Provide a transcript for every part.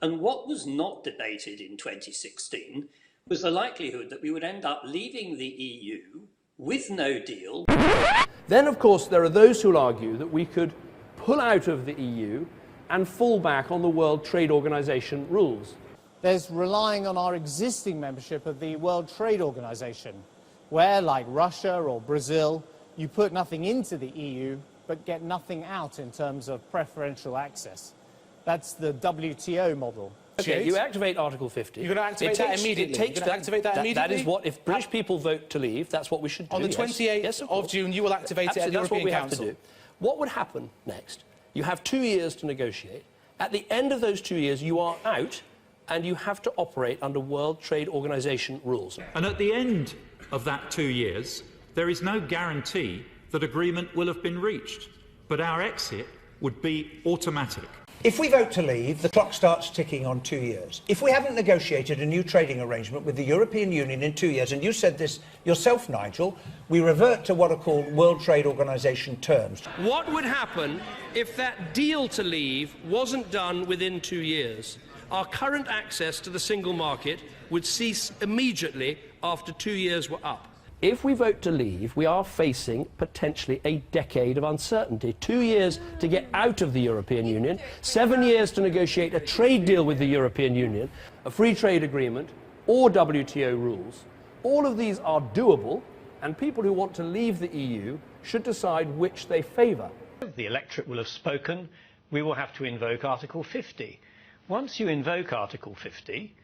And what was not debated in 2016 was the likelihood that we would end up leaving the EU with no deal. Then, of course, there are those who'll argue that we could pull out of the EU and fall back on the World Trade Organization rules. There's relying on our existing membership of the World Trade Organization, where, like Russia or Brazil, you put nothing into the EU but get nothing out in terms of preferential access. That's the WTO model. Okay, you activate Article 50. You're going to activate that immediately? That is what, if British people vote to leave, that's what we should do. On the 28th of June, you will activate it at the European Council. That's what we have to do. What would happen next? You have 2 years to negotiate. At the end of those 2 years, you are out, and you have to operate under World Trade Organization rules. And at the end of that 2 years, there is no guarantee that agreement will have been reached, but our exit would be automatic. If we vote to leave, the clock starts ticking on 2 years. If we haven't negotiated a new trading arrangement with the European Union in 2 years, and you said this yourself, Nigel, we revert to what are called World Trade Organization terms. What would happen if that deal to leave wasn't done within 2 years? Our current access to the single market would cease immediately after 2 years were up. If we vote to leave, we are facing potentially a decade of uncertainty. 2 years to get out of the European Union, 7 years to negotiate a trade deal with the European Union, a free trade agreement, or WTO rules. All of these are doable, and people who want to leave the EU should decide which they favour. The electorate will have spoken. We will have to invoke Article 50. Once you invoke Article 50,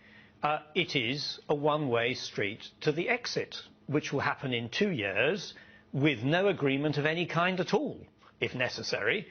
it is a one-way street to the exit, which will happen in 2 years with no agreement of any kind at all, if necessary.